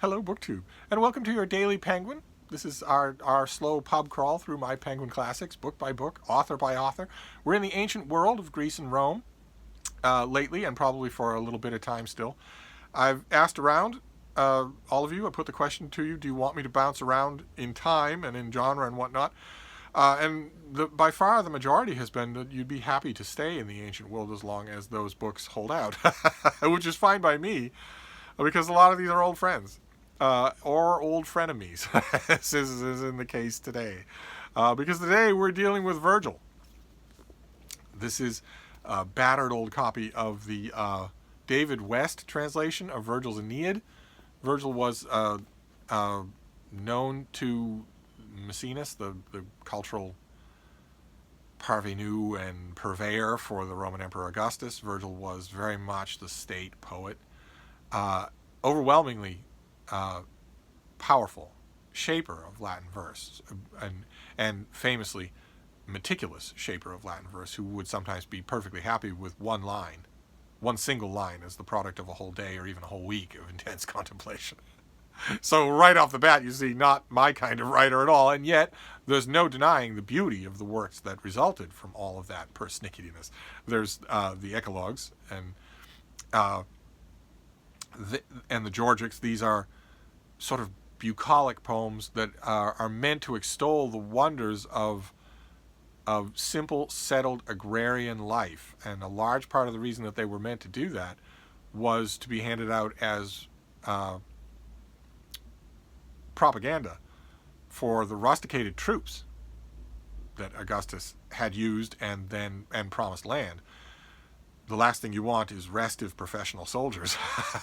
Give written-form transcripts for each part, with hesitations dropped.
Hello, BookTube, and welcome to your Daily Penguin. This is our slow pub crawl through my Penguin classics, book by book, author by author. We're in the ancient world of Greece and Rome lately, and probably for a little bit of time still. I've asked around, all of you, I put the question to you, do you want me to bounce around in time and in genre and whatnot? By far the majority has been that you'd be happy to stay in the ancient world as long as those books hold out, which is fine by me, because a lot of these are old friends. Or old frenemies, as is in the case today. Because today we're dealing with Virgil. This is a battered old copy of the David West translation of Virgil's Aeneid. Virgil was known to Maecenas, the cultural parvenu and purveyor for the Roman Emperor Augustus. Virgil was very much the state poet. Overwhelmingly powerful shaper of Latin verse, and famously meticulous shaper of Latin verse, who would sometimes be perfectly happy with one single line as the product of a whole day or even a whole week of intense contemplation. So right off the bat, you see, not my kind of writer at all, and yet there's no denying the beauty of the works that resulted from all of that persnicketyness. There's the eclogues and the Georgics. These are sort of bucolic poems that are meant to extol the wonders of simple, settled agrarian life. And a large part of the reason that they were meant to do that was to be handed out as propaganda for the rusticated troops that Augustus had used and promised land. The last thing you want is restive professional soldiers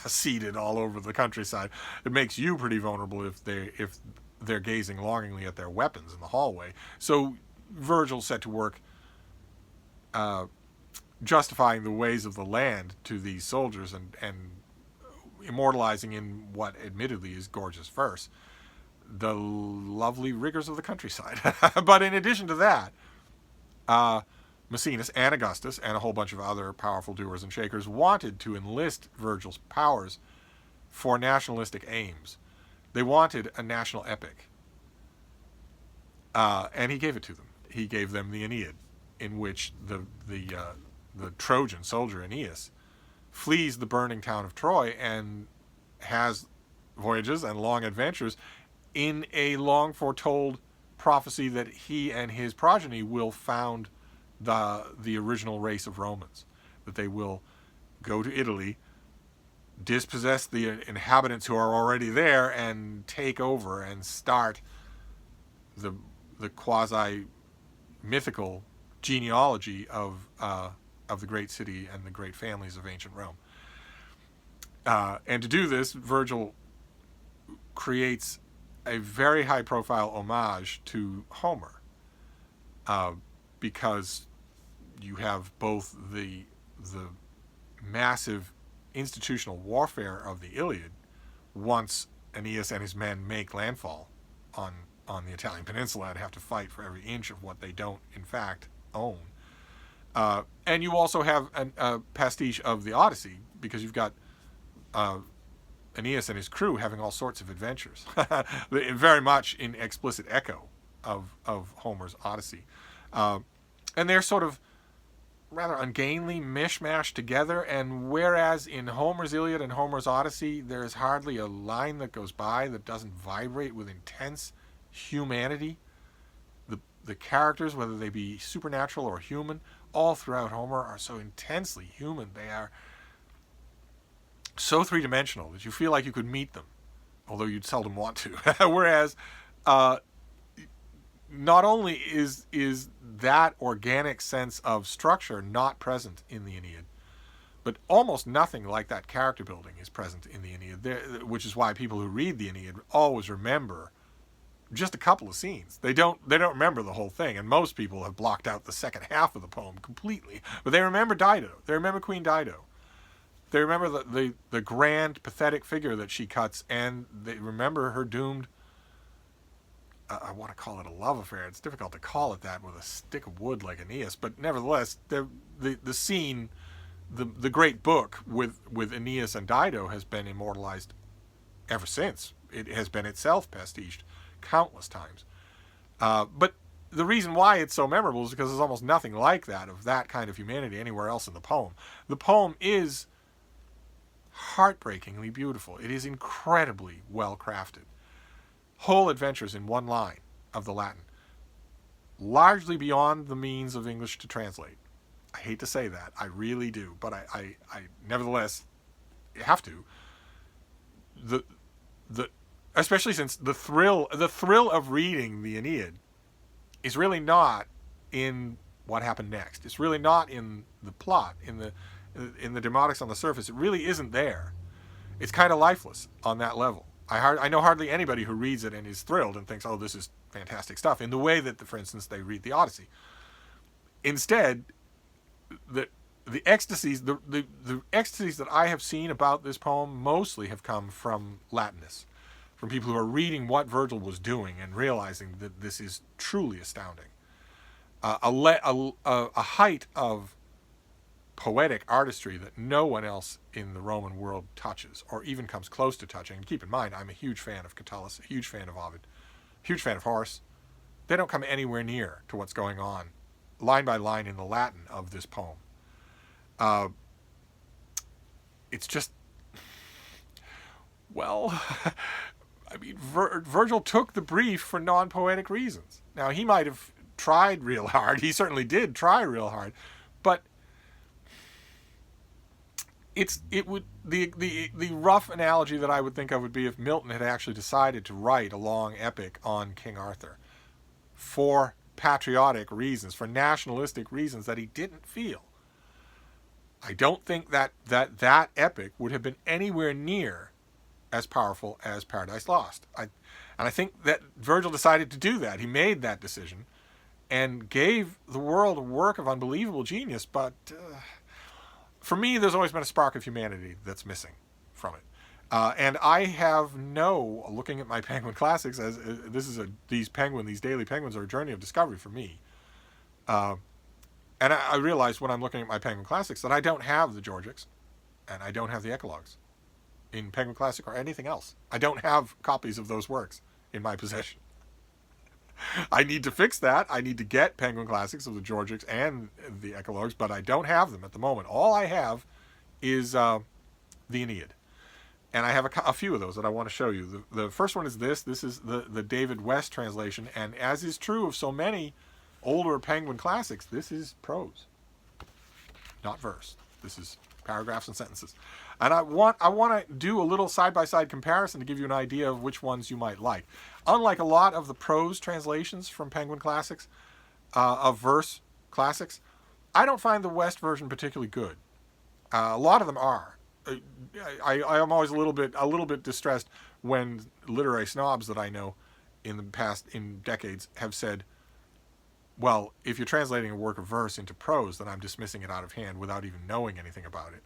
seated all over the countryside. It makes you pretty vulnerable if they're gazing longingly at their weapons in the hallway. So Virgil set to work justifying the ways of the land to these soldiers and immortalizing in what admittedly is gorgeous verse the lovely rigors of the countryside. But in addition to that, Maecenas and Augustus and a whole bunch of other powerful doers and shakers wanted to enlist Virgil's powers for nationalistic aims. They wanted a national epic. And he gave it to them. He gave them the Aeneid, in which the Trojan soldier Aeneas flees the burning town of Troy and has voyages and long adventures in a long foretold prophecy that he and his progeny will found the original race of Romans, that they will go to Italy, dispossess the inhabitants who are already there, and take over and start the quasi mythical genealogy of the great city and the great families of ancient Rome. And to do this, Virgil creates a very high profile homage to Homer, because you have both the massive institutional warfare of the Iliad once Aeneas and his men make landfall on the Italian peninsula and have to fight for every inch of what they don't in fact own. And you also have a pastiche of the Odyssey, because you've got Aeneas and his crew having all sorts of adventures, very much in explicit echo of Homer's Odyssey. And they're sort of rather ungainly mishmashed together, and whereas in Homer's Iliad and Homer's Odyssey there's hardly a line that goes by that doesn't vibrate with intense humanity, the characters, whether they be supernatural or human, all throughout Homer are so intensely human. They are so three-dimensional that you feel like you could meet them, although you'd seldom want to. Whereas not only is that organic sense of structure not present in the Aeneid, but almost nothing like that character building is present in the Aeneid, which is why people who read the Aeneid always remember just a couple of scenes. They don't remember the whole thing, and most people have blocked out the second half of the poem completely. But they remember Dido. They remember Queen Dido. They remember the grand, pathetic figure that she cuts, and they remember her doomed, I want to call it a love affair. It's difficult to call it that with a stick of wood like Aeneas, but nevertheless, the scene, the great book with Aeneas and Dido has been immortalized ever since. It has been itself pastiched countless times. But the reason why it's so memorable is because there's almost nothing like that, of that kind of humanity, anywhere else in the poem. The poem is heartbreakingly beautiful. It is incredibly well crafted. Whole adventures in one line of the Latin, largely beyond the means of English to translate. I hate to say that, I really do, but I nevertheless have to. The especially since the thrill of reading the Aeneid is really not in what happened next. It's really not in the plot, in the demotics on the surface. It really isn't there. It's kind of lifeless on that level. I know hardly anybody who reads it and is thrilled and thinks, oh, this is fantastic stuff, in the way that, for instance, they read the Odyssey. Instead, the ecstasies that I have seen about this poem mostly have come from Latinists, from people who are reading what Virgil was doing and realizing that this is truly astounding. A height of poetic artistry that no one else in the Roman world touches, or even comes close to touching. And keep in mind, I'm a huge fan of Catullus, a huge fan of Ovid, huge fan of Horace. They don't come anywhere near to what's going on, line by line, in the Latin of this poem. It's just, well, I mean, Virgil took the brief for non-poetic reasons. Now, he might have tried real hard. He certainly did try real hard, but the rough analogy that I would think of would be if Milton had actually decided to write a long epic on King Arthur for patriotic reasons, for nationalistic reasons that he didn't feel. I don't think that epic would have been anywhere near as powerful as Paradise Lost. And I think that Virgil decided to do that. He made that decision and gave the world a work of unbelievable genius, but for me, there's always been a spark of humanity that's missing from it. And I have looking at my Penguin Classics, as these daily penguins are a journey of discovery for me. And I realize when I'm looking at my Penguin Classics that I don't have the Georgics, and I don't have the Eclogues in Penguin Classic or anything else. I don't have copies of those works in my possession. I need to fix that. I need to get Penguin Classics of the Georgics and the Eclogues, but I don't have them at the moment. All I have is the Aeneid. And I have a few of those that I want to show you. The first one is this. This is the David West translation, and as is true of so many older Penguin Classics, this is prose, not verse. This is paragraphs and sentences. And I want to do a little side-by-side comparison to give you an idea of which ones you might like. Unlike a lot of the prose translations from Penguin Classics, of verse classics, I don't find the West version particularly good. A lot of them are. I am always a little bit distressed when literary snobs that I know in decades have said, well, if you're translating a work of verse into prose, then I'm dismissing it out of hand without even knowing anything about it.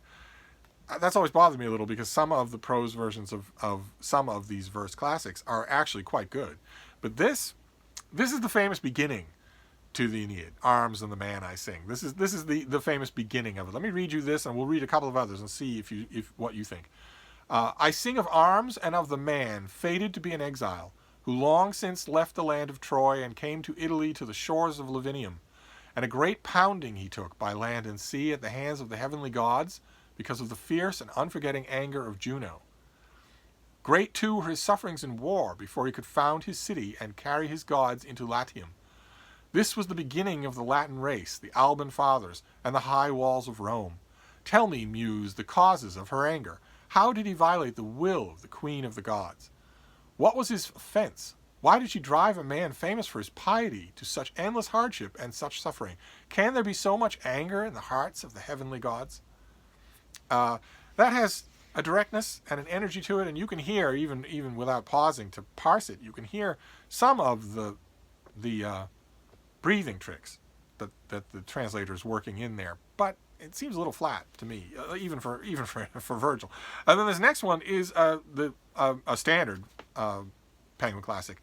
That's always bothered me a little, because some of the prose versions of some of these verse classics are actually quite good. But this is the famous beginning to the Aeneid, Arms and the Man I Sing. This is the famous beginning of it. Let me read you this, and we'll read a couple of others and see if what you think. I sing of arms and of the man fated to be an exile, who long since left the land of Troy and came to Italy, to the shores of Lavinium. And a great pounding he took by land and sea at the hands of the heavenly gods, because of the fierce and unforgetting anger of Juno. Great too were his sufferings in war, before he could found his city and carry his gods into Latium. This was the beginning of the Latin race, the Alban fathers, and the high walls of Rome. Tell me, Muse, the causes of her anger. How did he violate the will of the queen of the gods? What was his offense? Why did she drive a man famous for his piety to such endless hardship and such suffering? Can there be so much anger in the hearts of the heavenly gods? That has a directness and an energy to it, and you can hear, even without pausing to parse it, you can hear some of the breathing tricks that the translator is working in there. But it seems a little flat to me, even for Virgil. And then this next one is a standard Penguin Classic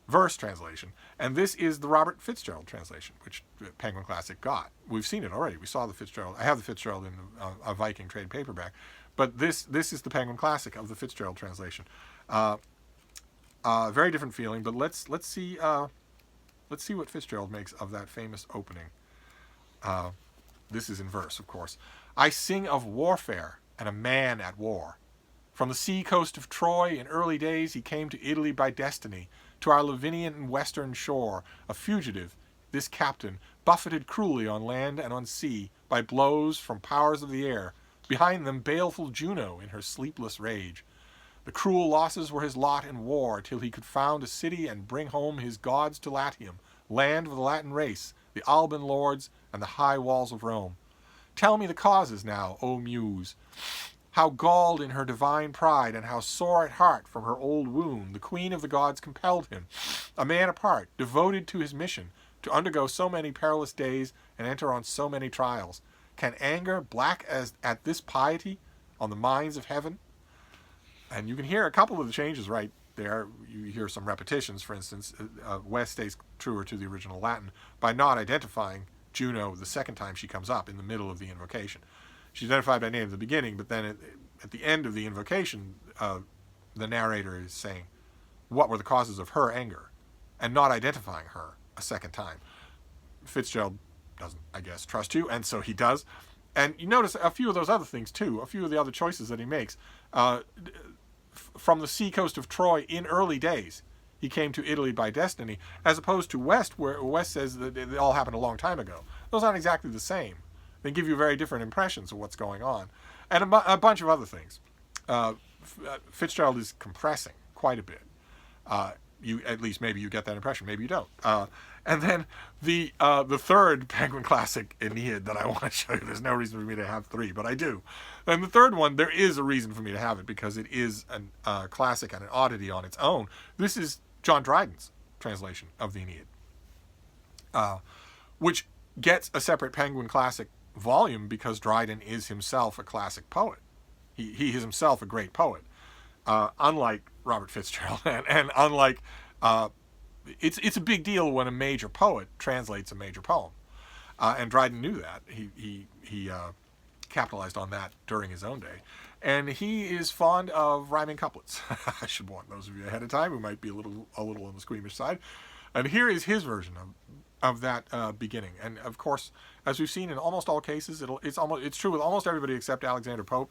verse translation, and this is the Robert Fitzgerald translation, which Penguin Classic got. We've seen it already. We saw the Fitzgerald. I have the Fitzgerald in a Viking trade paperback, but this is the Penguin Classic of the Fitzgerald translation. Very different feeling, but let's see what Fitzgerald makes of that famous opening. This is in verse, of course. I sing of warfare and a man at war. From the sea coast of Troy in early days he came to Italy by destiny, to our Lavinian and western shore, a fugitive, this captain, buffeted cruelly on land and on sea by blows from powers of the air, behind them baleful Juno in her sleepless rage. The cruel losses were his lot in war, till he could found a city and bring home his gods to Latium, land of the Latin race, the Alban lords, and the high walls of Rome. Tell me the causes now, O Muse. How galled in her divine pride, and how sore at heart from her old wound, the queen of the gods compelled him, a man apart, devoted to his mission, to undergo so many perilous days and enter on so many trials. Can anger black as at this piety on the minds of heaven? And you can hear a couple of the changes right there. You hear some repetitions, for instance. West stays truer to the original Latin by not identifying Juno the second time she comes up in the middle of the invocation. She's identified by name at the beginning, but then at the end of the invocation, the narrator is saying what were the causes of her anger and not identifying her a second time. Fitzgerald doesn't, I guess, trust you, and so he does. And you notice a few of those other things, too, a few of the other choices that he makes. From the sea coast of Troy in early days, he came to Italy by destiny, as opposed to West, where West says that it all happened a long time ago. Those aren't exactly the same. They give you very different impressions of what's going on. And a bunch of other things. Fitzgerald is compressing quite a bit. At least maybe you get that impression, maybe you don't. And then the third Penguin Classic Aeneid that I want to show you, there's no reason for me to have three, but I do. And the third one, there is a reason for me to have it, because it is a classic and an oddity on its own. This is John Dryden's translation of the Aeneid, which gets a separate Penguin Classic volume because Dryden is himself a classic poet. He is himself a great poet, unlike Robert Fitzgerald, and unlike it's a big deal when a major poet translates a major poem, and Dryden knew that. He capitalized on that during his own day, and he is fond of rhyming couplets. I should warn those of you ahead of time who might be a little on the squeamish side. And here is his version of that beginning. And of course, as we've seen in almost all cases, it's true with almost everybody except Alexander Pope.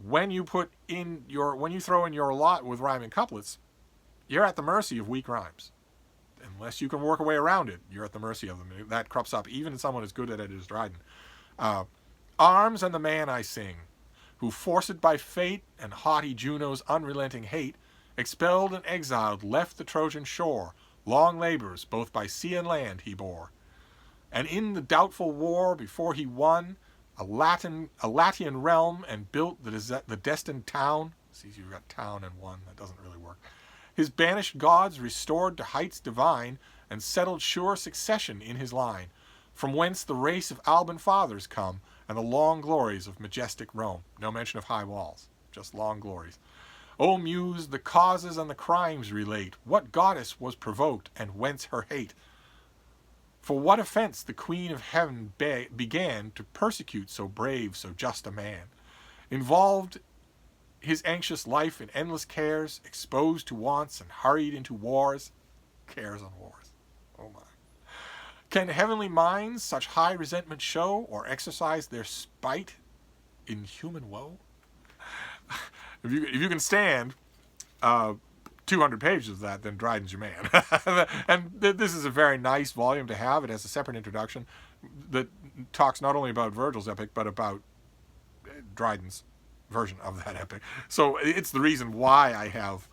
When you throw in your lot with rhyming couplets, you're at the mercy of weak rhymes. Unless you can work a way around it, you're at the mercy of them. That crops up even in someone as good at it as Dryden. Arms and the man I sing, who forced by fate and haughty Juno's unrelenting hate, expelled and exiled, left the Trojan shore. Long labors, both by sea and land, he bore. And in the doubtful war, before he won a Latian realm and built the destined town. See, you've got town and one. That doesn't really work. His banished gods restored to heights divine and settled sure succession in his line, from whence the race of Alban fathers come and the long glories of majestic Rome. No mention of high walls, just long glories. O Muse, the causes and the crimes relate. What goddess was provoked, and whence her hate? For what offense the Queen of Heaven began to persecute so brave, so just a man? Involved his anxious life in endless cares, exposed to wants and hurried into wars. Cares on wars. Oh my. Can heavenly minds such high resentment show, or exercise their spite in human woe? If you can stand 200 pages of that, then Dryden's your man. And this is a very nice volume to have. It has a separate introduction that talks not only about Virgil's epic, but about Dryden's version of that epic. So it's the reason why I have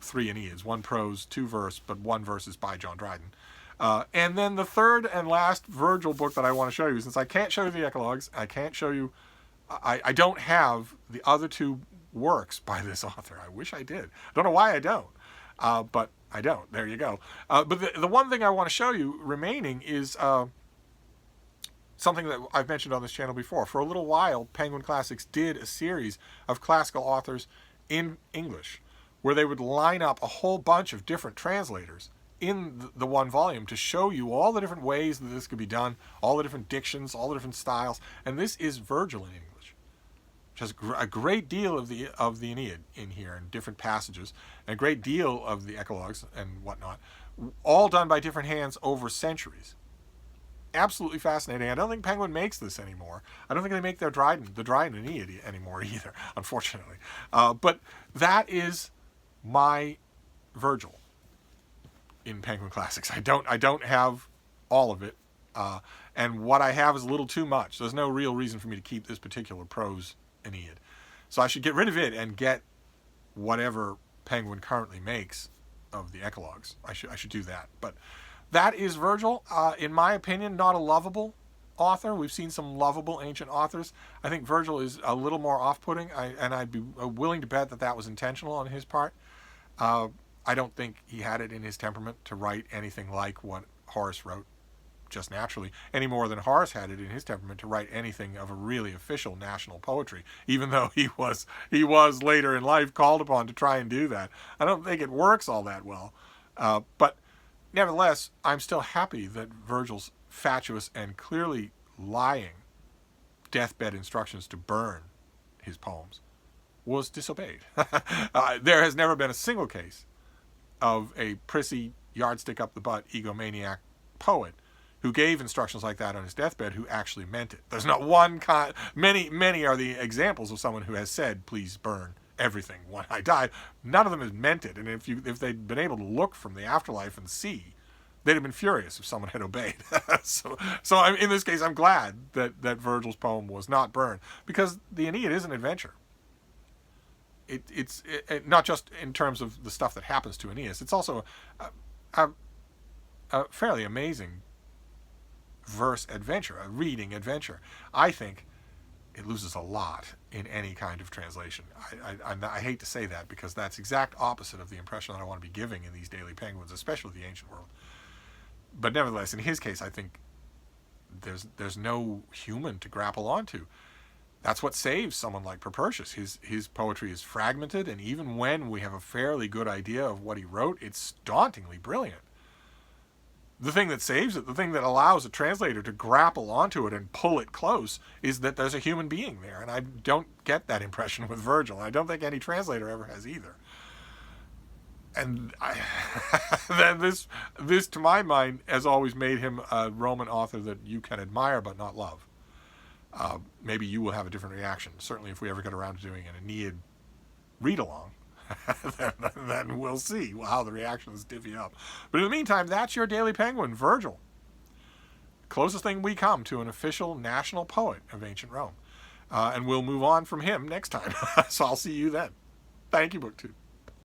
three Aeneids, one prose, two verse, but one verse is by John Dryden. And then the third and last Virgil book that I want to show you, since I can't show you the Eclogues, I can't show you, I don't have the other two works by this author. I wish I did. I don't know why I don't, but I don't. There you go. But the one thing I want to show you remaining is something that I've mentioned on this channel before. For a little while, Penguin Classics did a series of classical authors in English, where they would line up a whole bunch of different translators in the one volume to show you all the different ways that this could be done, all the different dictions, all the different styles. And this is Virgil in English. Just a great deal of the Aeneid in here, in different passages, and a great deal of the eclogues and whatnot, all done by different hands over centuries. Absolutely fascinating. I don't think Penguin makes this anymore. I don't think they make the Dryden Aeneid anymore either, unfortunately. But that is my Virgil in Penguin Classics. I don't have all of it, and what I have is a little too much. There's no real reason for me to keep this particular prose Aeneid, so I should get rid of it and get whatever Penguin currently makes of the eclogues. I should do that. But that is Virgil. In my opinion, not a lovable author. We've seen some lovable ancient authors. I think Virgil is a little more off-putting, and I'd be willing to bet that that was intentional on his part. I don't think he had it in his temperament to write anything like what Horace wrote just naturally, any more than Horace had it in his temperament to write anything of a really official national poetry, even though he was later in life called upon to try and do that. I don't think it works all that well. But nevertheless, I'm still happy that Virgil's fatuous and clearly lying deathbed instructions to burn his poems was disobeyed. There has never been a single case of a prissy, yardstick up the butt, egomaniac poet who gave instructions like that on his deathbed who actually meant it. There's not one many are the examples of someone who has said, please burn everything when I die. None of them has meant it. And if they'd been able to look from the afterlife and see, they'd have been furious if someone had obeyed. so in this case, I'm glad that Virgil's poem was not burned, because the Aeneid is an adventure. It's not just in terms of the stuff that happens to Aeneas. It's also a fairly amazing verse adventure, a reading adventure. I think it loses a lot in any kind of translation. I hate to say that, because that's exact opposite of the impression that I want to be giving in these daily Penguins, especially the ancient world. But nevertheless, in his case, I think there's no human to grapple onto. That's what saves someone like Propertius. His poetry is fragmented, and even when we have a fairly good idea of what he wrote, it's dauntingly brilliant. The thing that saves it, the thing that allows a translator to grapple onto it and pull it close, is that there's a human being there. And I don't get that impression with Virgil. I don't think any translator ever has either. And then this, to my mind, has always made him a Roman author that you can admire but not love. Maybe you will have a different reaction. Certainly if we ever get around to doing an Aeneid read-along, then we'll see how the reactions divvy up. But in the meantime, that's your Daily Penguin, Virgil. Closest thing we come to an official national poet of ancient Rome. And we'll move on from him next time. So I'll see you then. Thank you, BookTube.